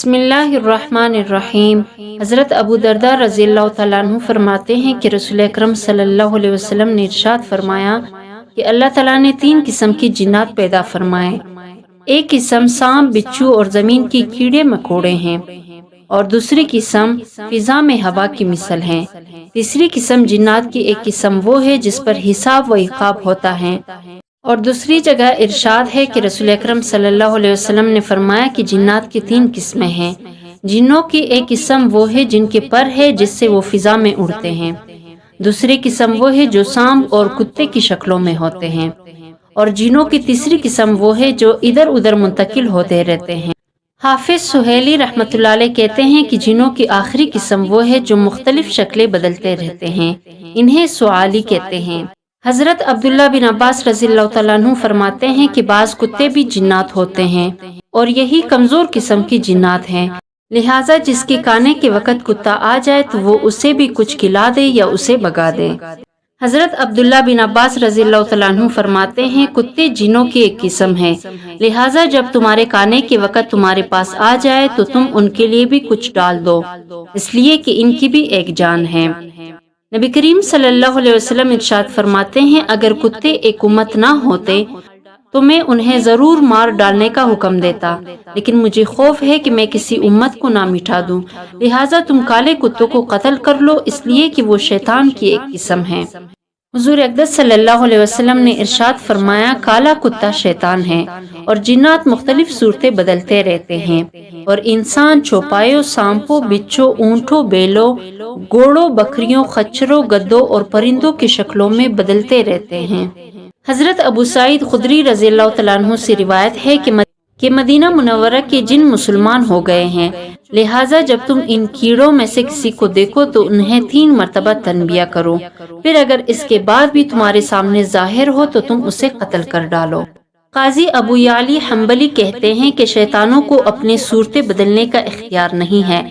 بسم اللہ الرحمن الرحیم۔ حضرت ابو درداء رضی اللہ تعالیٰ عنہ فرماتے ہیں کہ رسول اکرم صلی اللہ علیہ وسلم نے ارشاد فرمایا کہ اللہ تعالیٰ نے 3 قسم کی جنات پیدا فرمائے۔ ایک قسم سانپ، بچھو اور زمین کی کیڑے مکوڑے ہیں، اور دوسری قسم فضا میں ہوا کی مثل ہے۔ تیسری قسم جنات کی ایک قسم وہ ہے جس پر حساب و عقاب ہوتا ہے۔ اور دوسری جگہ ارشاد ہے کہ رسول اکرم صلی اللہ علیہ وسلم نے فرمایا کہ جنات کی 3 قسمیں ہیں۔ جنوں کی ایک قسم وہ ہے جن کے پر ہے جس سے وہ فضا میں اڑتے ہیں، دوسری قسم وہ ہے جو سانپ اور کتے کی شکلوں میں ہوتے ہیں، اور جنوں کی تیسری قسم وہ ہے جو ادھر ادھر منتقل ہوتے رہتے ہیں۔ حافظ سہیلی رحمۃ اللہ علیہ کہتے ہیں کہ جنوں کی آخری قسم وہ ہے جو مختلف شکلیں بدلتے رہتے ہیں، انہیں سوالی کہتے ہیں۔ حضرت عبداللہ بن عباس رضی اللہ تعالیٰ عنہ فرماتے ہیں کہ بعض کتے بھی جنات ہوتے ہیں، اور یہی کمزور قسم کی جنات ہیں، لہٰذا جس کے کانے کے وقت کتا آ جائے تو وہ اسے بھی کچھ کھلا دے یا اسے بھگا دے۔ حضرت عبداللہ بن عباس رضی اللہ تعالیٰ عنہ فرماتے ہیں کتے جنوں کی ایک قسم ہے، لہٰذا جب تمہارے کانے کے وقت تمہارے پاس آ جائے تو تم ان کے لیے بھی کچھ ڈال دو، اس لیے کہ ان کی بھی ایک جان ہے۔ نبی کریم صلی اللہ علیہ وسلم ارشاد فرماتے ہیں اگر کتے ایک امت نہ ہوتے تو میں انہیں ضرور مار ڈالنے کا حکم دیتا، لیکن مجھے خوف ہے کہ میں کسی امت کو نہ مٹا دوں، لہٰذا تم کالے کتوں کو قتل کر لو، اس لیے کہ وہ شیطان کی ایک قسم ہے۔ حضور اقدس صلی اللہ علیہ وسلم نے ارشاد فرمایا کالا کتا شیطان ہے، اور جنات مختلف صورتیں بدلتے رہتے ہیں، اور انسان چوپایوں، سانپوں، بچھوں، اونٹوں، بیلوں، گھوڑوں، بکریوں، خچروں، گدوں اور پرندوں کی شکلوں میں بدلتے رہتے ہیں۔ حضرت ابو سعید خدری رضی اللہ تعالیٰ عنہ سے روایت ہے کہ مدینہ منورہ کے جن مسلمان ہو گئے ہیں، لہٰذا جب تم ان کیڑوں میں سے کسی کو دیکھو تو انہیں 3 مرتبہ تنبیہ کرو، پھر اگر اس کے بعد بھی تمہارے سامنے ظاہر ہو تو تم اسے قتل کر ڈالو۔ قاضی ابو یعلی حنبلی کہتے ہیں کہ شیطانوں کو اپنی صورتیں بدلنے کا اختیار نہیں ہے،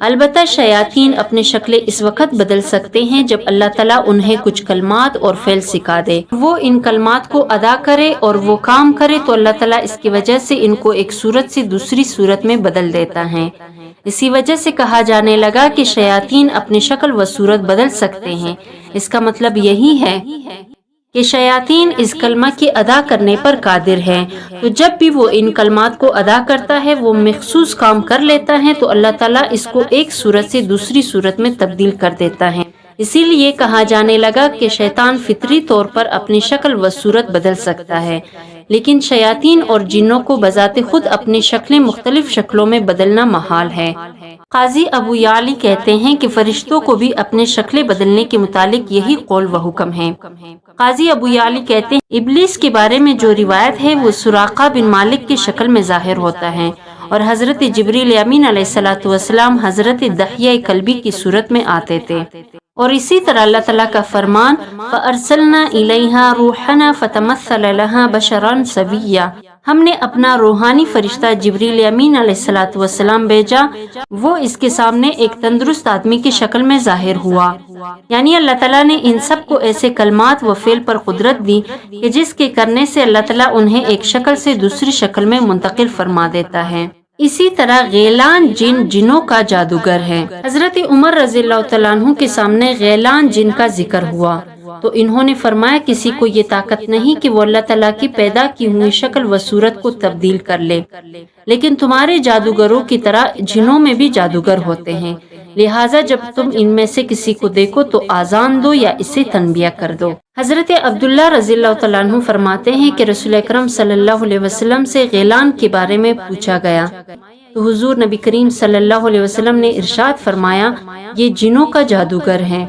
البتہ شیاطین اپنی شکلیں اس وقت بدل سکتے ہیں جب اللہ تعالیٰ انہیں کچھ کلمات اور فعل سکھا دے، وہ ان کلمات کو ادا کرے اور وہ کام کرے تو اللہ تعالیٰ اس کی وجہ سے ان کو ایک صورت سے دوسری صورت میں بدل دیتا ہے۔ اسی وجہ سے کہا جانے لگا کہ شیاطین اپنی شکل و صورت بدل سکتے ہیں، اس کا مطلب یہی ہے کہ شیاطین اس کلمہ کی ادا کرنے پر قادر ہیں، تو جب بھی وہ ان کلمات کو ادا کرتا ہے، وہ مخصوص کام کر لیتا ہے تو اللہ تعالیٰ اس کو ایک صورت سے دوسری صورت میں تبدیل کر دیتا ہے۔ اسی لیے کہا جانے لگا کہ شیطان فطری طور پر اپنی شکل و صورت بدل سکتا ہے، لیکن شیاطین اور جنوں کو بذات خود اپنی شکلیں مختلف شکلوں میں بدلنا محال ہے۔ قاضی ابو یعلی کہتے ہیں کہ فرشتوں کو بھی اپنے شکلیں بدلنے کے متعلق یہی قول و حکم ہے۔ قاضی ابو یعلی کہتے ہیں ابلیس کے بارے میں جو روایت ہے وہ سراقہ بن مالک کی شکل میں ظاہر ہوتا ہے، اور حضرت جبریل امین علیہ السلام حضرت دحیہ کلبی کی صورت میں آتے تھے، اور اسی طرح اللہ تعالیٰ کا فرمان فَأَرْسَلْنَا إِلَيْهَا رُوحَنَا فَتَمَثَّلَ لَهَا بَشَرًا سَوِيًّا، ہم نے اپنا روحانی فرشتہ جبریل امین علیہ السلام بھیجا، وہ اس کے سامنے ایک تندرست آدمی کی شکل میں ظاہر ہوا۔ یعنی اللہ تعالیٰ نے ان سب کو ایسے کلمات و فعل پر قدرت دی کہ جس کے کرنے سے اللہ تعالیٰ انہیں ایک شکل سے دوسری شکل میں منتقل فرما دیتا ہے۔ اسی طرح غیلان جن جنوں کا جادوگر ہے۔ حضرت عمر رضی اللہ تعالیٰ عنہ کے سامنے غیلان جن کا ذکر ہوا تو انہوں نے فرمایا کسی کو یہ طاقت نہیں کہ وہ اللہ تعالیٰ کی پیدا کی ہوئی شکل و صورت کو تبدیل کر لے، لیکن تمہارے جادوگروں کی طرح جنوں میں بھی جادوگر ہوتے ہیں، لہٰذا جب تم ان میں سے کسی کو دیکھو تو آذان دو یا اسے تنبیہ کر دو۔ حضرت عبداللہ رضی اللہ تعالیٰ عنہ فرماتے ہیں کہ رسول اکرم صلی اللہ علیہ وسلم سے غیلان کے بارے میں پوچھا گیا تو حضور نبی کریم صلی اللہ علیہ وسلم نے ارشاد فرمایا یہ جنوں کا جادوگر ہے۔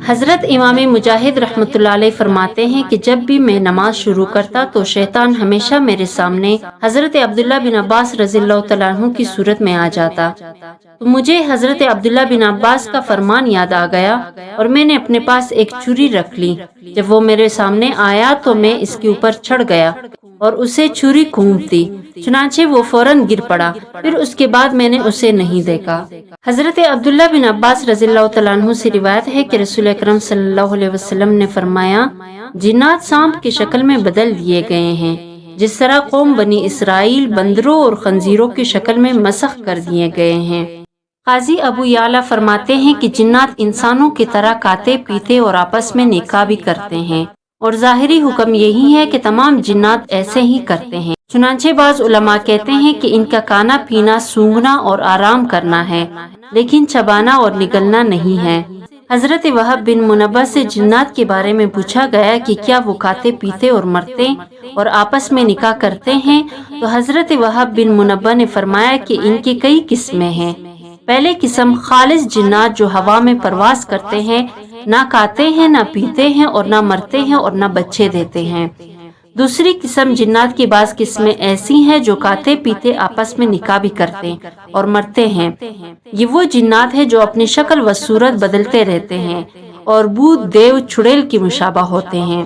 حضرت امام مجاہد رحمۃ اللہ علیہ فرماتے ہیں کہ جب بھی میں نماز شروع کرتا تو شیطان ہمیشہ میرے سامنے حضرت عبداللہ بن عباس رضی اللہ تعالیٰ عنہ کی صورت میں آ جاتا، تو مجھے حضرت عبداللہ بن عباس کا فرمان یاد آ گیا اور میں نے اپنے پاس ایک چھری رکھ لی، جب وہ میرے سامنے آیا تو میں اس کے اوپر چڑھ گیا اور اسے چھری گھونپ دی، چنانچہ وہ فوراً گر پڑا، پھر اس کے بعد میں نے اسے نہیں دیکھا۔ حضرت عبداللہ بن عباس رضی اللہ تعالیٰ عنہ سے روایت ہے کہ رسول اکرم صلی اللہ علیہ وسلم نے فرمایا جنات سانپ کی شکل میں بدل دیے گئے ہیں، جس طرح قوم بنی اسرائیل بندروں اور خنزیروں کی شکل میں مسخ کر دیے گئے ہیں۔ قاضی ابو یعلا فرماتے ہیں کہ جنات انسانوں کی طرح کھاتے پیتے اور آپس میں نکاح بھی کرتے ہیں، اور ظاہری حکم یہی ہے کہ تمام جنات ایسے ہی کرتے ہیں۔ چنانچہ بعض علماء کہتے ہیں کہ ان کا کھانا پینا سونگھنا اور آرام کرنا ہے، لیکن چبانا اور نگلنا نہیں ہے۔ حضرت وہب بن منبہ سے جنات کے بارے میں پوچھا گیا کہ کیا وہ کھاتے پیتے اور مرتے اور آپس میں نکاح کرتے ہیں، تو حضرت وہب بن منبہ نے فرمایا کہ ان کی کئی قسمیں ہیں۔ پہلے قسم خالص جنات جو ہوا میں پرواز کرتے ہیں، نہ کھاتے ہیں نہ پیتے ہیں اور نہ مرتے ہیں اور نہ بچے دیتے ہیں۔ دوسری قسم جنات کی بعض قسمیں ایسی ہیں جو کھاتے پیتے آپس میں نکاح بھی کرتے اور مرتے ہیں۔ یہ وہ جنات ہیں جو اپنی شکل و صورت بدلتے رہتے ہیں اور بھوت دیو چڑیل کی مشابہ ہوتے ہیں۔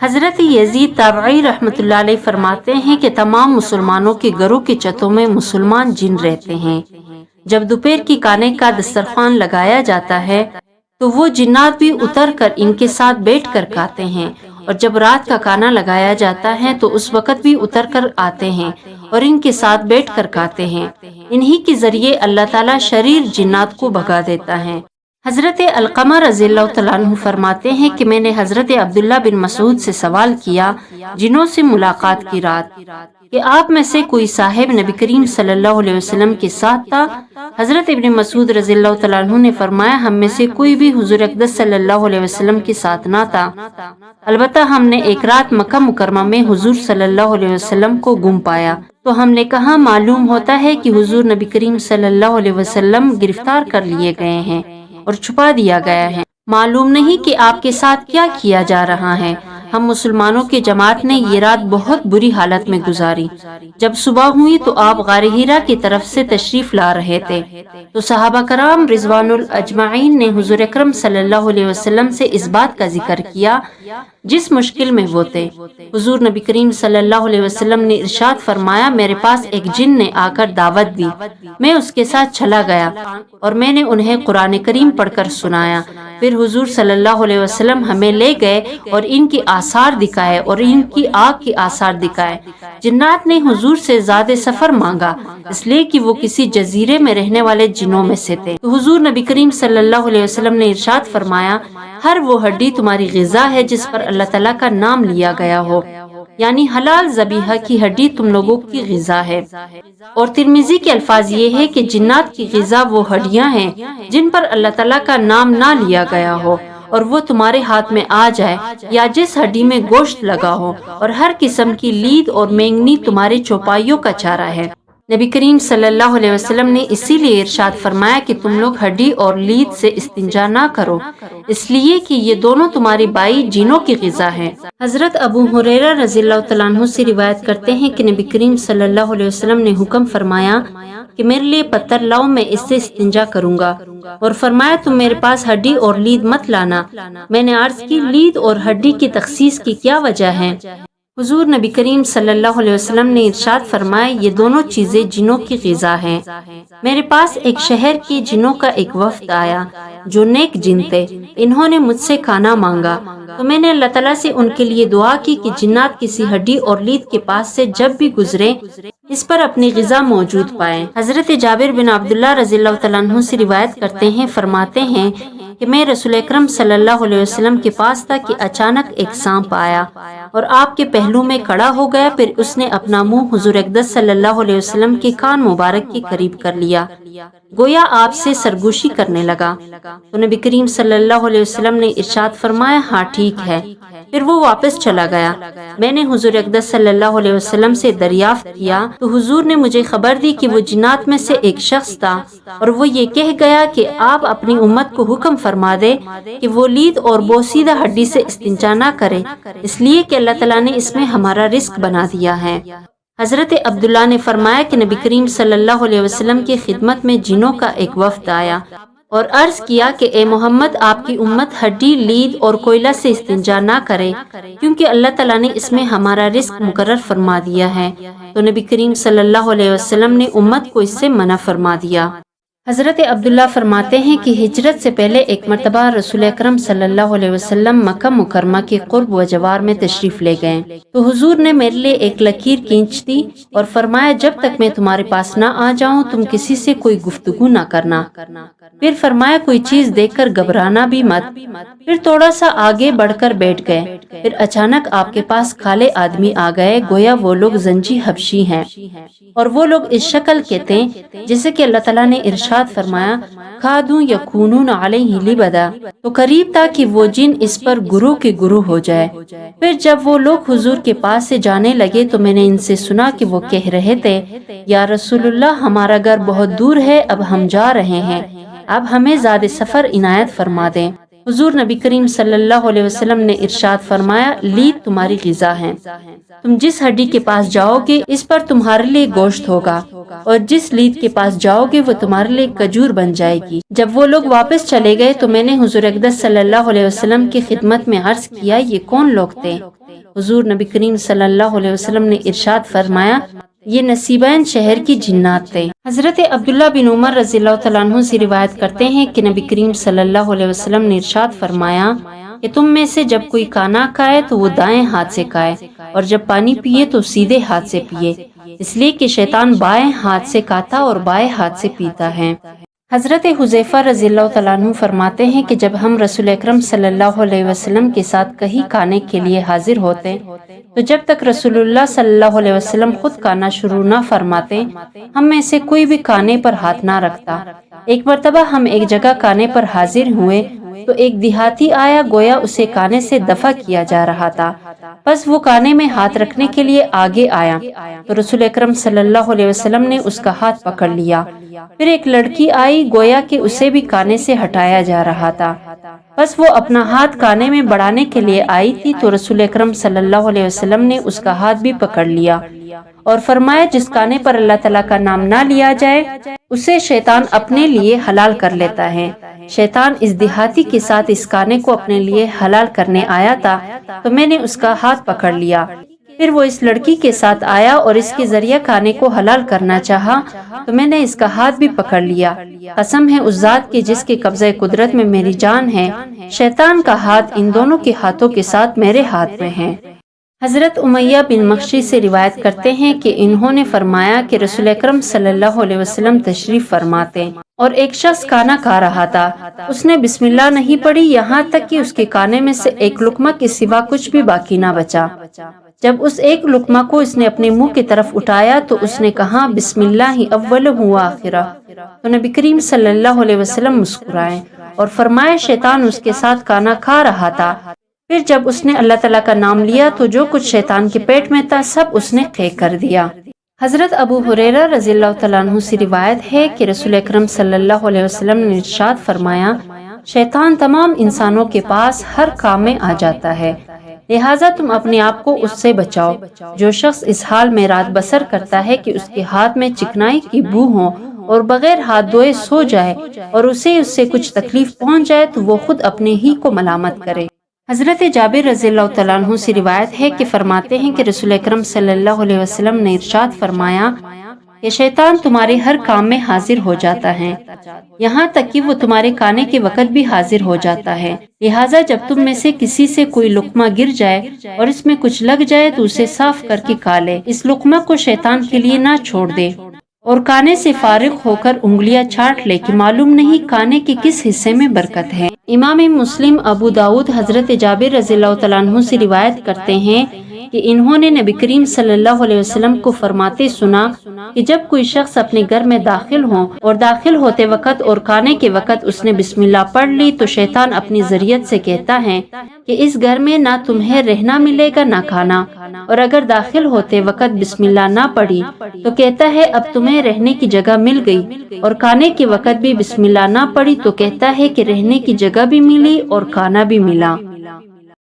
حضرت یزید تابعی رحمۃ اللہ علیہ فرماتے ہیں کہ تمام مسلمانوں کے گھروں کی چھتوں میں مسلمان جن رہتے ہیں۔ جب دوپہر کی کھانے کا دسترخوان لگایا جاتا ہے تو وہ جنات بھی اتر کر ان کے ساتھ بیٹھ کر کھاتے ہیں، اور جب رات کا کھانا لگایا جاتا ہے تو اس وقت بھی اتر کر آتے ہیں اور ان کے ساتھ بیٹھ کر کھاتے ہیں۔ انہی کے ذریعے اللہ تعالیٰ شریر جنات کو بھگا دیتا ہے۔ حضرت علقمہ رضی اللہ تعالیٰ عنہ فرماتے ہیں کہ میں نے حضرت عبداللہ بن مسعود سے سوال کیا جنوں سے ملاقات کی رات کہ آپ میں سے کوئی صاحب نبی کریم صلی اللہ علیہ وسلم کے ساتھ تھا؟ حضرت ابن مسعود رضی اللہ تعالیٰ عنہ نے فرمایا ہم میں سے کوئی بھی حضور اقدس صلی اللہ علیہ وسلم کے ساتھ نہ تھا، البتہ ہم نے ایک رات مکہ مکرمہ میں حضور صلی اللہ علیہ وسلم کو گم پایا، تو ہم نے کہا معلوم ہوتا ہے کہ حضور نبی کریم صلی اللہ علیہ وسلم گرفتار کر لیے گئے ہیں اور چھپا دیا گیا ہے، معلوم نہیں کہ آپ کے ساتھ کیا کیا جا رہا ہے۔ ہم مسلمانوں کی جماعت نے یہ رات بہت بری حالت میں گزاری۔ جب صبح ہوئی تو آپ غار حرا کی طرف سے تشریف لا رہے تھے، تو صحابہ کرام رضوان الاجمعین نے حضور اکرم صلی اللہ علیہ وسلم سے اس بات کا ذکر کیا جس مشکل میں وہ تھے۔ حضور نبی کریم صلی اللہ علیہ وسلم نے ارشاد فرمایا میرے پاس ایک جن نے آ کر دعوت دی، میں اس کے ساتھ چلا گیا اور میں نے انہیں قرآن کریم پڑھ کر سنایا، پھر حضور صلی اللہ علیہ وسلم ہمیں لے گئے اور ان کی آثار دکھائے اور ان کی آگ کی آثار دکھائے۔ جنات نے حضور سے زیادہ سفر مانگا اس لیے کہ وہ کسی جزیرے میں رہنے والے جنوں میں سے تھے، تو حضور نبی کریم صلی اللہ علیہ وسلم نے ارشاد فرمایا ہر وہ ہڈی تمہاری غذا ہے جس پر اللہ تعالیٰ کا نام لیا گیا ہو، یعنی حلال ذبیحہ کی ہڈی تم لوگوں کی غذا ہے۔ اور ترمذی کے الفاظ یہ ہے کہ جنات کی غذا وہ ہڈیاں ہیں جن پر اللہ تعالیٰ کا نام نہ لیا گیا ہو اور وہ تمہارے ہاتھ میں آ جائے، یا جس ہڈی میں گوشت لگا ہو، اور ہر قسم کی لید اور مینگنی تمہارے چوپائیوں کا چارہ ہے۔ نبی کریم صلی اللہ علیہ وسلم نے اسی لیے ارشاد فرمایا کہ تم لوگ ہڈی اور لید سے استنجا نہ کرو، اس لیے کہ یہ دونوں تمہاری بائی جینوں کی غذا ہے۔ حضرت ابو ہریرہ رضی اللہ تعالیٰ عنہ سے روایت کرتے ہیں کہ نبی کریم صلی اللہ علیہ وسلم نے حکم فرمایا کہ میرے لیے پتھر لاؤ، میں اس سے استنجا کروں گا، اور فرمایا تم میرے پاس ہڈی اور لید مت لانا۔ میں نے عرض کی لید اور ہڈی کی تخصیص کی کیا وجہ ہے؟ حضور نبی کریم صلی اللہ علیہ وسلم نے ارشاد فرمایا یہ دونوں چیزیں جنوں کی غذا ہیں۔ میرے پاس ایک شہر کی جنوں کا ایک وفد آیا جو نیک جن تھے، انہوں نے مجھ سے کھانا مانگا تو میں نے اللہ تعالیٰ سے ان کے لیے دعا کی کہ جنات کسی ہڈی اور لید کے پاس سے جب بھی گزرے اس پر اپنی غذا موجود پائیں۔ حضرت جابر بن عبداللہ رضی اللہ تعالیٰ عنہ سے روایت کرتے ہیں، فرماتے ہیں کہ میں رسول اکرم صلی اللہ علیہ وسلم کے پاس تھا کہ اچانک ایک سانپ آیا اور آپ کے پہلو میں کھڑا ہو گیا، پھر اس نے اپنا منہ حضور اقدس صلی اللہ علیہ وسلم کے کان مبارک کے قریب کر لیا، گویا آپ سے سرگوشی کرنے لگا، تو نبی کریم صلی اللہ علیہ وسلم نے ارشاد فرمایا ہاں ٹھیک ہے، پھر وہ واپس چلا گیا۔ میں نے حضور اقدس صلی اللہ علیہ وسلم سے دریافت کیا تو حضور نے مجھے خبر دی کہ وہ جنات میں سے ایک شخص تھا اور وہ یہ کہہ گیا کہ آپ اپنی امت کو حکم فرما دے کہ وہ لید اور بوسیدہ ہڈی سے استنجا نہ کرے، اس لیے کہ اللہ تعالیٰ نے اس میں ہمارا رزق بنا دیا ہے۔ حضرت عبداللہ نے فرمایا کہ نبی کریم صلی اللہ علیہ وسلم کی خدمت میں جنوں کا ایک وفد آیا اور عرض کیا کہ اے محمد آپ کی امت ہڈی، لید اور کوئلہ سے استنجا نہ کرے کیونکہ اللہ تعالیٰ نے اس میں ہمارا رزق مقرر فرما دیا ہے، تو نبی کریم صلی اللہ علیہ وسلم نے امت کو اس سے منع فرما دیا۔ حضرت عبداللہ فرماتے ہیں کہ ہجرت سے پہلے ایک مرتبہ رسول اکرم صلی اللہ علیہ وسلم مکہ مکرمہ کے قرب و جوار میں تشریف لے گئے تو حضور نے میرے لیے ایک لکیر کھینچ دی اور فرمایا جب تک میں تمہارے پاس نہ آ جاؤں تم کسی سے کوئی گفتگو نہ کرنا۔ پھر فرمایا کوئی چیز دیکھ کر گھبرانا بھی مت۔ پھر تھوڑا سا آگے بڑھ کر بیٹھ گئے۔ پھر اچانک آپ کے پاس کالے آدمی آ گئے، گویا وہ لوگ زنجی حبشی ہیں، اور وہ لوگ اس شکل کے تھے جیسے کہ اللہ تعالیٰ نے ارشاد فرمایا کادوں یکونون علیہ لبدا، تو قریب تھا کہ وہ جن اس پر گروہ کے گروہ ہو جائے۔ پھر جب وہ لوگ حضور کے پاس سے جانے لگے تو میں نے ان سے سنا کہ وہ کہہ رہے تھے یا رسول اللہ ہمارا گھر بہت دور ہے، اب ہم جا رہے ہیں، اب ہمیں زیادہ سفر عنایت فرما دیں۔ حضور نبی کریم صلی اللہ علیہ وسلم نے ارشاد فرمایا لید تمہاری غذا ہے، تم جس ہڈی کے پاس جاؤ گے اس پر تمہارے لیے گوشت ہوگا، اور جس لید کے پاس جاؤ گے وہ تمہارے لیے کھجور بن جائے گی۔ جب وہ لوگ واپس چلے گئے تو میں نے حضور اقدس صلی اللہ علیہ وسلم کی خدمت میں عرض کیا یہ کون لوگ تھے؟ حضور نبی کریم صلی اللہ علیہ وسلم نے ارشاد فرمایا یہ نصیبین شہر کی جنات تھے۔ حضرت عبداللہ بن عمر رضی اللہ تعالیٰ عنہ سے روایت کرتے ہیں کہ نبی کریم صلی اللہ علیہ وسلم نے ارشاد فرمایا کہ تم میں سے جب کوئی کھانا کھائے تو وہ دائیں ہاتھ سے کھائے، اور جب پانی پیے تو سیدھے ہاتھ سے پیے، اس لیے کہ شیطان بائیں ہاتھ سے کھاتا اور بائیں ہاتھ سے پیتا ہے۔ حضرت حذیفہ رضی اللہ تعالیٰ عنہ فرماتے ہیں کہ جب ہم رسول اکرم صلی اللہ علیہ وسلم کے ساتھ کہیں کھانے کے لیے حاضر ہوتے تو جب تک رسول اللہ صلی اللہ علیہ وسلم خود کھانا شروع نہ فرماتے ہم میں سے کوئی بھی کھانے پر ہاتھ نہ رکھتا۔ ایک مرتبہ ہم ایک جگہ کھانے پر حاضر ہوئے تو ایک دیہاتی آیا، گویا اسے کھانے سے دفع کیا جا رہا تھا، بس وہ کھانے میں ہاتھ رکھنے کے لیے آگے آیا تو رسول اکرم صلی اللہ علیہ وسلم نے اس کا ہاتھ پکڑ لیا۔ پھر ایک لڑکی آئی، گویا کہ اسے بھی کھانے سے ہٹایا جا رہا تھا، بس وہ اپنا ہاتھ کھانے میں بڑھانے کے لیے آئی تھی تو رسول اکرم صلی اللہ علیہ وسلم نے اس کا ہاتھ بھی پکڑ لیا اور فرمایا جس کھانے پر اللہ تعالیٰ کا نام نہ لیا جائے اسے شیطان اپنے لیے حلال کر لیتا ہے۔ شیطان اس دیہاتی کے ساتھ اس کھانے کو اپنے لیے حلال کرنے آیا تھا تو میں نے اس کا ہاتھ پکڑ لیا۔ پھر وہ اس لڑکی کے ساتھ آیا اور اس کے ذریعہ کھانے کو حلال کرنا چاہا تو میں نے اس کا ہاتھ بھی پکڑ لیا۔ قسم ہے اس ذات کی جس کے قبضہ قدرت میں میری جان ہے، شیطان کا ہاتھ ان دونوں کے ہاتھوں کے ساتھ میرے ہاتھ میں ہے۔ حضرت امیہ بن مخشی سے روایت کرتے ہیں کہ انہوں نے فرمایا کہ رسول اکرم صلی اللہ علیہ وسلم تشریف فرماتے اور ایک شخص کھانا کھا رہا تھا، اس نے بسم اللہ نہیں پڑھی یہاں تک کہ اس کے کھانے میں سے ایک لقمہ کے سوا کچھ بھی باقی نہ بچا۔ جب اس ایک لقمہ کو اس نے اپنے منہ کی طرف اٹھایا تو اس نے کہا بسم اللہ اول و آخرہ، تو نبی کریم صلی اللہ علیہ وسلم مسکرائے اور فرمایا شیطان اس کے ساتھ کھانا کھا رہا تھا۔ پھر جب اس نے اللہ تعالیٰ کا نام لیا تو جو کچھ شیطان کے پیٹ میں تھا سب اس نے پھینک کر دیا۔ حضرت ابو ہریرہ رضی اللہ تعالیٰ عنہ سے روایت ہے کہ رسول اکرم صلی اللہ علیہ وسلم نے ارشاد فرمایا شیطان تمام انسانوں کے پاس ہر کام میں آ جاتا ہے، لہٰذا تم اپنے آپ کو اس سے بچاؤ۔ جو شخص اس حال میں رات بسر کرتا ہے کہ اس کے ہاتھ میں چکنائی کی بو ہو اور بغیر ہاتھ دھوئے سو جائے اور اسے اس سے کچھ تکلیف پہنچ جائے تو وہ خود اپنے ہی کو ملامت کرے۔ حضرت جابر رضی اللہ تعالیٰ عنہ سے روایت ہے کہ فرماتے ہیں کہ رسول اکرم صلی اللہ علیہ وسلم نے ارشاد فرمایا کہ شیطان تمہارے ہر کام میں حاضر ہو جاتا ہے، یہاں تک کہ وہ تمہارے کھانے کے وقت بھی حاضر ہو جاتا ہے، لہٰذا جب تم میں سے کسی سے کوئی لقمہ گر جائے اور اس میں کچھ لگ جائے تو اسے صاف کر کے کھا لے، اس لقمہ کو شیطان کے لیے نہ چھوڑ دے اور کھانے سے فارغ ہو کر انگلیاں چاٹ لے کہ معلوم نہیں کھانے کے کس حصے میں برکت ہے۔ امام مسلم، ابو داؤد حضرت جابر رضی اللہ تعالیٰ عنہ سے روایت کرتے ہیں کہ انہوں نے نبی کریم صلی اللہ علیہ وسلم کو فرماتے سنا کہ جب کوئی شخص اپنے گھر میں داخل ہو اور داخل ہوتے وقت اور کھانے کے وقت اس نے بسم اللہ پڑھ لی تو شیطان اپنی ذریت سے کہتا ہے کہ اس گھر میں نہ تمہیں رہنا ملے گا نہ کھانا، اور اگر داخل ہوتے وقت بسم اللہ نہ پڑھی تو کہتا ہے اب تمہیں رہنے کی جگہ مل گئی، اور کھانے کے وقت بھی بسم اللہ نہ پڑھی تو کہتا ہے کہ رہنے کی جگہ بھی ملی اور کھانا بھی ملا۔